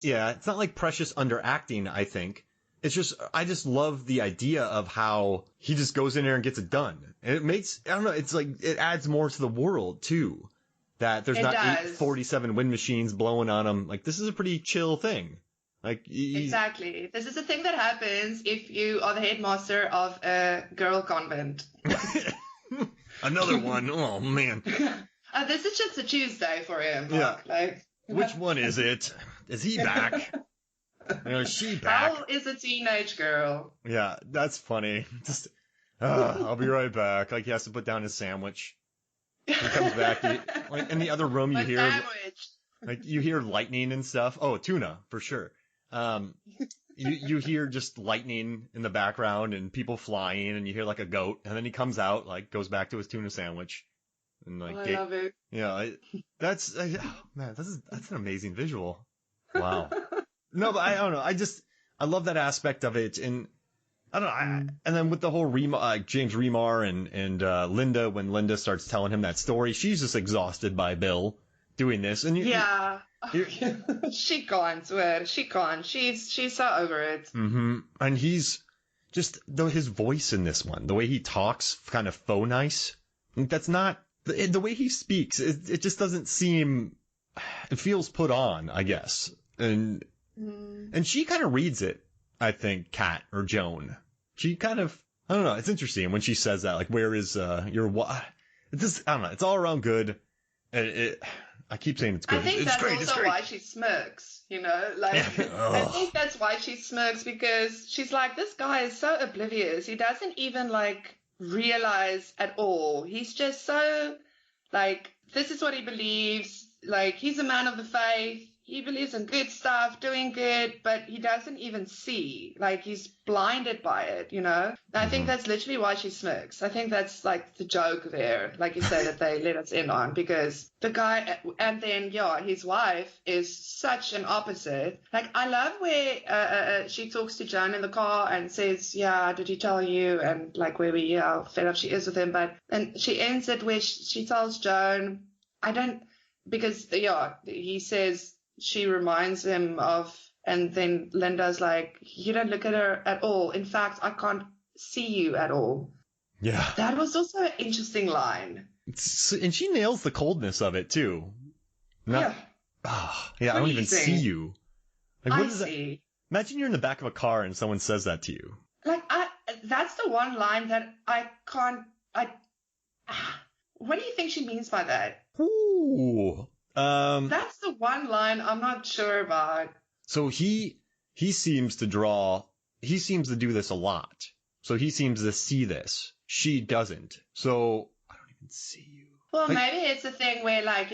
Yeah, it's not like Precious underacting, I think. It's just, I just love the idea of how he just goes in there and gets it done. And it makes, I don't know, it's like, it adds more to the world, too. That there's not 847 wind machines blowing on him. Like, this is a pretty chill thing. Like, exactly. This is a thing that happens if you are the headmaster of a girl convent. Another one. Oh, man. This is just a Tuesday for him. Mark. Yeah. Like, which one is it? Is he back? Is she back? How is a teenage girl? Yeah, that's funny. Just, I'll be right back. Like, he has to put down his sandwich. He comes back. Like, in the other room, you hear, like, you hear lightning and stuff. Oh, tuna, for sure. You hear just lightning in the background and people flying, and you hear like a goat, and then he comes out, like, goes back to his tuna sandwich. And like, I love it. Yeah, that's man, that's an amazing visual. Wow. No, but I don't know. I love that aspect of it, and I don't know. And then with the whole James Remar and Linda, when Linda starts telling him that story, she's just exhausted by Bill doing this, and she can't swear. She can't. She's so over it. Mm-hmm. And he's just his voice in this one, the way he talks, kind of faux nice. That's not the way he speaks. It just doesn't seem. It feels put on, I guess, and she kind of reads it. I think Kat or Joan. She kind of, I don't know. It's interesting when she says that. Like, where is your what? It's just, I don't know. It's all around good. I keep saying it's good. I think it's that's great, also why she smirks, you know? Like, I think that's why she smirks, because she's like, this guy is so oblivious. He doesn't even, like, realize at all. He's just so, like, this is what he believes. Like, he's a man of the faith. He believes in good stuff, doing good, but he doesn't even see. Like, he's blinded by it, you know? And I think that's literally why she smirks. I think that's, like, the joke there, like you say, that they let us in on, because the guy, and then, yeah, his wife is such an opposite. Like, I love where she talks to Joan in the car and says, yeah, did he tell you? And, like, where how fed up she is with him. And she ends it where she tells Joan, because, yeah, he says, she reminds him of, and then Linda's like, you don't look at her at all. In fact, I can't see you at all. Yeah. That was also an interesting line. And she nails the coldness of it, too. Yeah. I don't even see you. Like, what is that? Imagine you're in the back of a car and someone says that to you. Like, that's the one line that I can't, what do you think she means by that? Ooh. That's the one line I'm not sure about. So he seems to do this a lot. So he seems to see this. She doesn't. So I don't even see you. Well, like, maybe it's a thing where, like,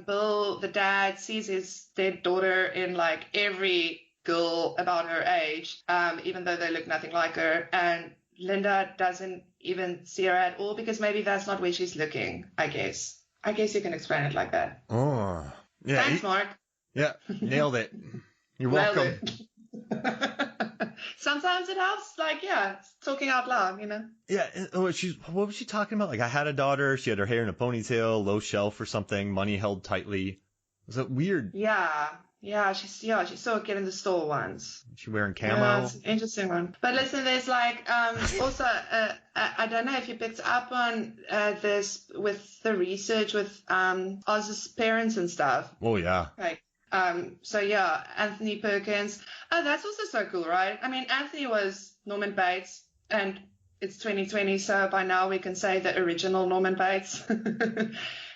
Bill, the dad, sees his dead daughter in, like, every girl about her age, even though they look nothing like her. And Linda doesn't even see her at all, because maybe that's not where she's looking, I guess. I guess you can explain it like that. Oh. Yeah. Thanks, Mark. Yeah, nailed it. You're welcome. Sometimes it helps, like, talking out loud, you know? Yeah, what was she talking about? Like, I had a daughter, she had her hair in a ponytail, low shelf or something, money held tightly. Was that weird? Yeah, she saw a kid in the store once. She wearing camo? Yeah, it's an interesting one. But listen, there's like, also, I don't know if you picked up on this with the research with Oz's parents and stuff. Oh, yeah. Like, Anthony Perkins. Oh, that's also so cool, right? I mean, Anthony was Norman Bates, and it's 2020, so by now we can say the original Norman Bates.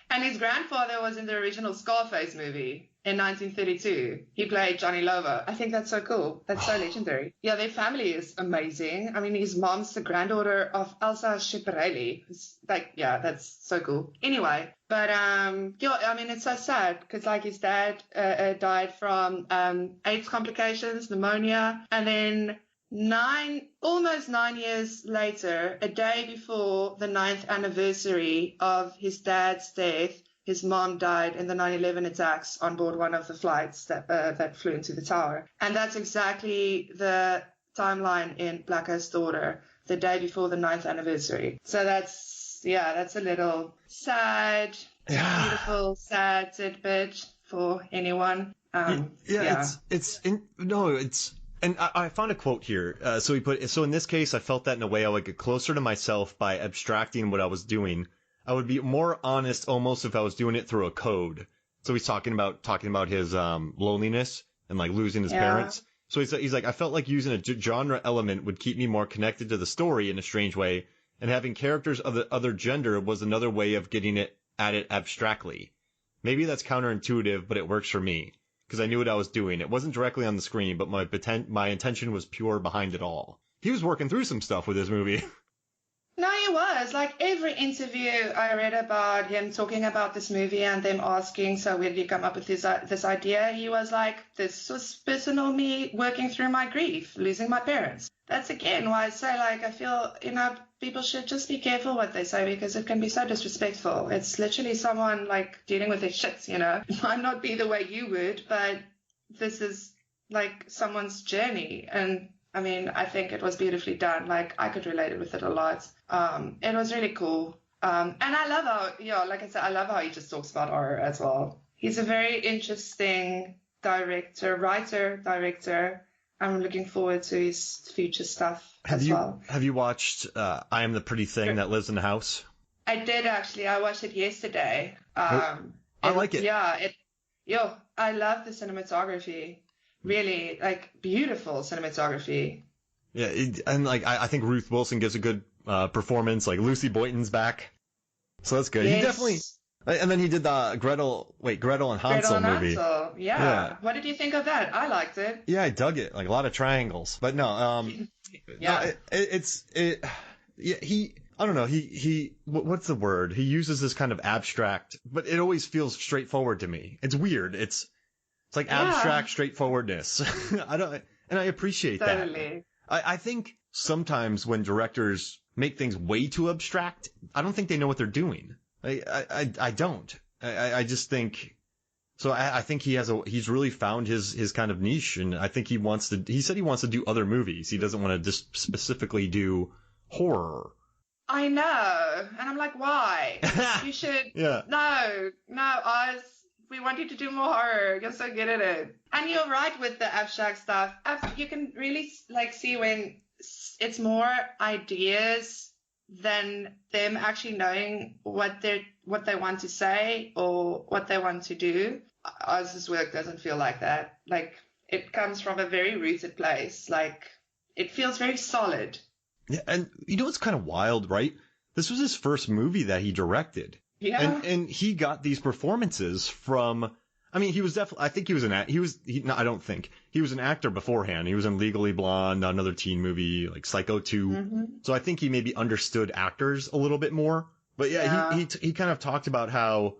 And his grandfather was in the original Scarface movie in 1932. He played Johnny Lover. I think that's so cool. That's so legendary. Yeah, their family is amazing. I mean, his mom's the granddaughter of Elsa Schiaparelli. It's like, yeah, that's so cool. Anyway, but I mean, it's so sad because, like, his dad died from AIDS complications, pneumonia, and then almost 9 years later, a day before the 9th anniversary of his dad's death, his mom died in the 9/11 attacks on board one of the flights that flew into the tower. And that's exactly the timeline in Blackcoat's Daughter, the day before the 9th anniversary. So that's a little sad, beautiful, sad tidbit for anyone. Yeah. And I found a quote here. So in this case, I felt that in a way I would get closer to myself by abstracting what I was doing. I would be more honest almost if I was doing it through a code. So he's talking about his loneliness and like losing his parents. So he's like, I felt like using a genre element would keep me more connected to the story in a strange way, and having characters of the other gender was another way of getting at it abstractly. Maybe that's counterintuitive, but it works for me because I knew what I was doing. It wasn't directly on the screen, but my intention was pure behind it all. He was working through some stuff with this movie. No, he was. Like every interview I read about him talking about this movie and them asking, so where did you come up with this idea? He was like, this was personal me working through my grief, losing my parents. That's again why I say, like, I feel, people should just be careful what they say because it can be so disrespectful. It's literally someone like dealing with their shit, It might not be the way you would, but this is like someone's journey. And I mean, I think it was beautifully done. Like, I could relate with it a lot. It was really cool. And I love how, like I said, I love how he just talks about horror as well. He's a very interesting writer-director. I'm looking forward to his future stuff as well. Have you watched I Am the Pretty Thing That Lives in the House? I did, actually. I watched it yesterday. I like it. Yeah, I love the cinematography. Really, like, beautiful cinematography. Yeah, I think Ruth Wilson gives a good performance. Like, Lucy Boynton's back, so that's good. Yes. He definitely. And then he did the Gretel and Hansel movie. Hansel. Yeah. What did you think of that? I liked it. Yeah, I dug it. Like a lot of triangles, but no. Yeah. I don't know. What's the word? He uses this kind of abstract, but it always feels straightforward to me. It's weird. It's like abstract straightforwardness. I appreciate that. I think sometimes when directors make things way too abstract, I don't think they know what they're doing. I don't. I just think so. I think he's really found his kind of niche, and I think he said he wants to do other movies. He doesn't want to just specifically do horror. I know, and I'm like, why? You should. Yeah. No, Oz. We want you to do more horror. You're so good at it. And you're right with the abstract stuff. You can really like see when it's more ideas than them actually knowing what they want to say or what they want to do. Oz's work doesn't feel like that. Like, it comes from a very rooted place. Like, it feels very solid. Yeah, and you know what's kind of wild, right? This was his first movie that he directed. Yeah. And he got these performances from, I mean, he was definitely, I think he was I don't think. He was an actor beforehand. He was in Legally Blonde, another teen movie, like Psycho 2. Mm-hmm. So I think he maybe understood actors a little bit more. But yeah. He kind of talked about how,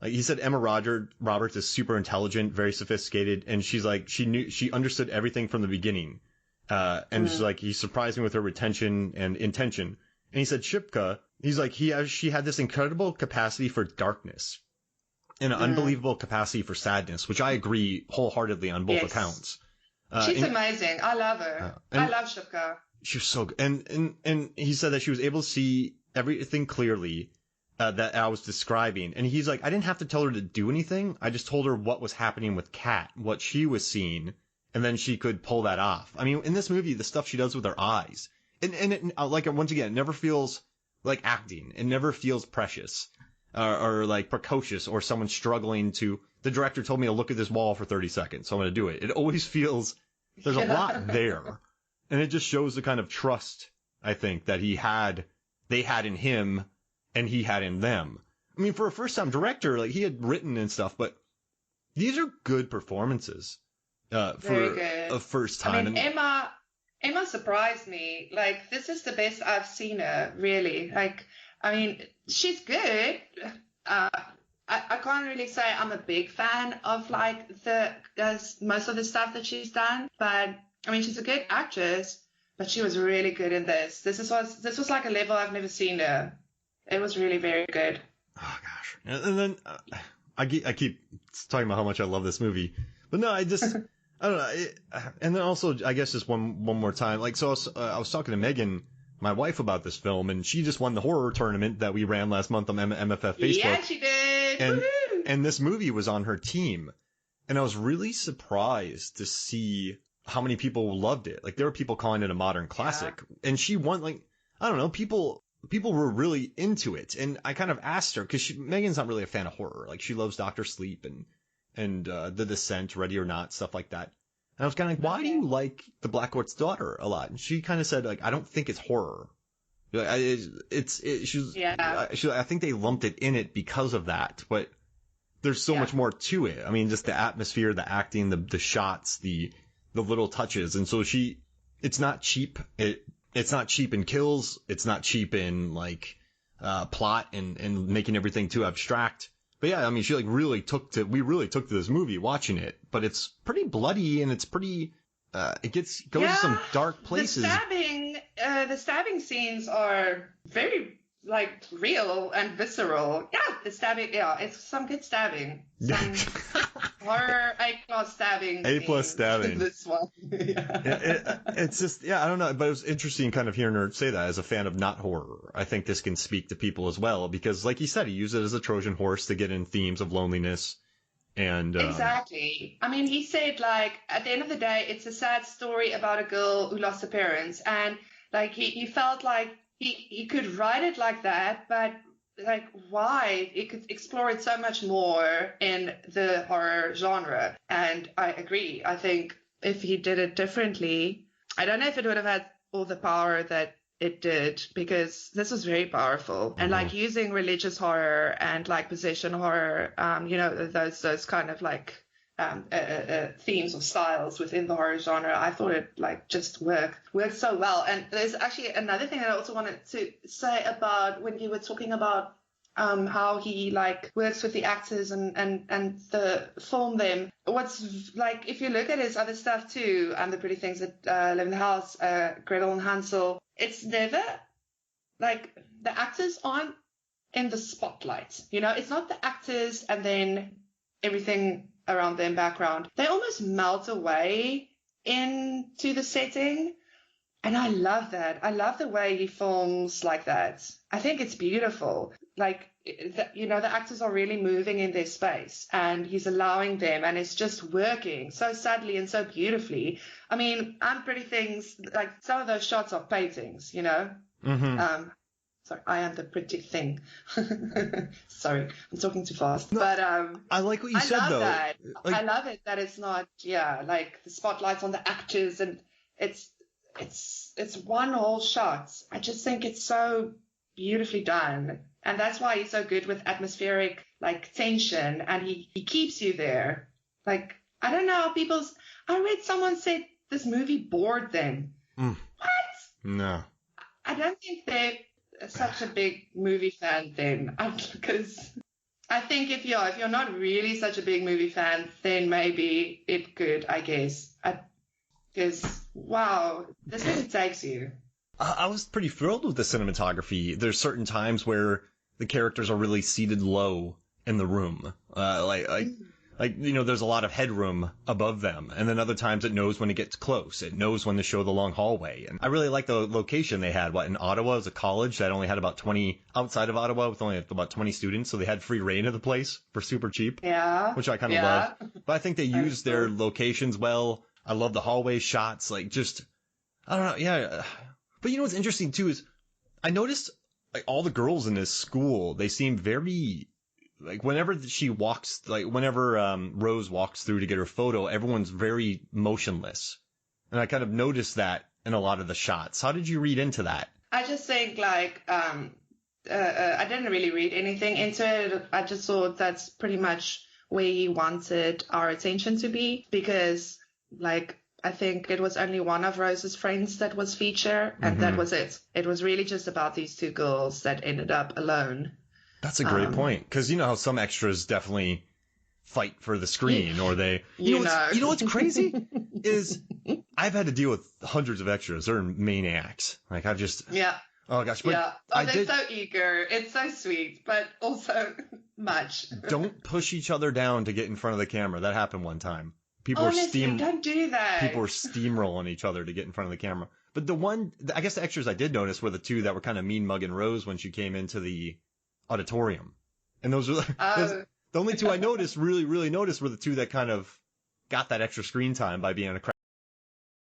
like, he said Emma Roberts is super intelligent, very sophisticated, and she's like, she understood everything from the beginning. And she's like, he surprised me with her retention and intention. And he said Shipka, he's like, she had this incredible capacity for darkness and an unbelievable capacity for sadness, which I agree wholeheartedly on both accounts. She's amazing. I love her. I love Shipka. She was so good. And he said that she was able to see everything clearly that I was describing. And he's like, I didn't have to tell her to do anything. I just told her what was happening with Kat, what she was seeing, and then she could pull that off. I mean, in this movie, the stuff she does with her eyes, and it, like, once again, it never feels like acting. It never feels precious or like precocious or someone struggling to, the director told me to look at this wall for 30 seconds, so I'm going to do it. It always feels, there's a lot there. And it just shows the kind of trust, I think, that they had in him and he had in them. I mean, for a first-time director, like, he had written and stuff, but these are good performances for a first time. I mean, Emma surprised me. Like, this is the best I've seen her, really. Like, I mean, she's good. I can't really say I'm a big fan of, like, most of the stuff that she's done, but, I mean, she's a good actress, but she was really good in this. This was like a level I've never seen her. It was really very good. Oh, gosh. And then I keep talking about how much I love this movie, but no, I don't know. And then also, I guess just one more time, like, so I was talking to Megan, my wife, about this film, and she just won the horror tournament that we ran last month on MFF Facebook. Yeah, she did. And this movie was on her team. And I was really surprised to see how many people loved it. Like, there were people calling it a modern classic. Yeah. And she won, like, I don't know, people were really into it. And I kind of asked her, because Megan's not really a fan of horror. Like, she loves Dr. Sleep and The Descent, Ready or Not, stuff like that. And I was kind of like, why do you like The Blackcoat's Daughter a lot? And she kind of said, like, I don't think it's horror. I think they lumped it in it because of that, but there's so much more to it. I mean, just the atmosphere, the acting, the shots, the little touches. And so it's not cheap. It's not cheap in kills. It's not cheap in like, plot and making everything too abstract. But yeah, I mean, we really took to this movie watching it, but it's pretty bloody and it's pretty, it goes to some dark places. The stabbing scenes are very, like, real and visceral. Yeah, the stabbing, it's some good stabbing. Some horror A+ stabbing. A+ stabbing. This one. It's just, I don't know, but it was interesting kind of hearing her say that as a fan of not horror. I think this can speak to people as well, because like you said, he used it as a Trojan horse to get in themes of loneliness. And exactly. I mean, he said, like, at the end of the day, it's a sad story about a girl who lost her parents. And, like, he felt like he could write it like that, but, like, why? He could explore it so much more in the horror genre. And I agree. I think if he did it differently, I don't know if it would have had all the power that it did, because this was very powerful. And like using religious horror and like possession horror, those kind of like themes or styles within the horror genre, I thought it like just worked so well. And there's actually another thing that I also wanted to say about when you were talking about how he like works with the actors and the film them. What's like, if you look at his other stuff too, The Pretty Things That Live in the House, Gretel and Hansel, it's never like the actors aren't in the spotlight. You know, it's not the actors and then everything around them background. They almost melt away into the setting. And I love that. I love the way he films like that. I think it's beautiful. Like, the actors are really moving in their space and he's allowing them, and it's just working so subtly and so beautifully. I mean, Pretty Things, like some of those shots are paintings, you know? Mm-hmm. Sorry, I am the pretty thing. Sorry, I'm talking too fast. No, but I like what you said, though. That. Like, I love it that it's not, like the spotlights on the actors, and it's one whole shot. I just think it's so beautifully done. And that's why he's so good with atmospheric, like, tension, and he keeps you there. Like, I don't know, I read someone said this movie bored them. What? No. I don't think they're such a big movie fan then, because I think if you're not really such a big movie fan, then maybe it could, I guess. Because, wow, this really takes you. I was pretty thrilled with the cinematography. There's certain times where the characters are really seated low in the room. There's a lot of headroom above them. And then other times it knows when it gets close. It knows when to show the long hallway. And I really like the location they had. In Ottawa, it was a college that only had about 20, outside of Ottawa, with only about 20 students. So they had free reign of the place for super cheap. Yeah. Which I kind of love. But I think they used their locations well. I love the hallway shots. Like, just, I don't know. Yeah. But you know what's interesting too is I noticed like all the girls in this school, they seem very, like whenever Rose walks through to get her photo, everyone's very motionless. And I kind of noticed that in a lot of the shots. How did you read into that? I just think like, I didn't really read anything into it. I just thought that's pretty much where he wanted our attention to be, because like, I think it was only one of Rose's friends that was featured, and that was it. It was really just about these two girls that ended up alone. That's a great point, because you know how some extras definitely fight for the screen, or they... You know what's crazy? is I've had to deal with hundreds of extras. They're maniacs. Like, I've just... Yeah. Oh, gosh. But yeah. Oh, they're so eager. It's so sweet, but also much. Don't push each other down to get in front of the camera. That happened one time. Honestly, don't do that. People were steamrolling each other to get in front of the camera. But I guess the extras I did notice were the two that were kind of mean mugging Rose when she came into the auditorium. And those were The only two I noticed, really noticed, were the two that kind of got that extra screen time by being on a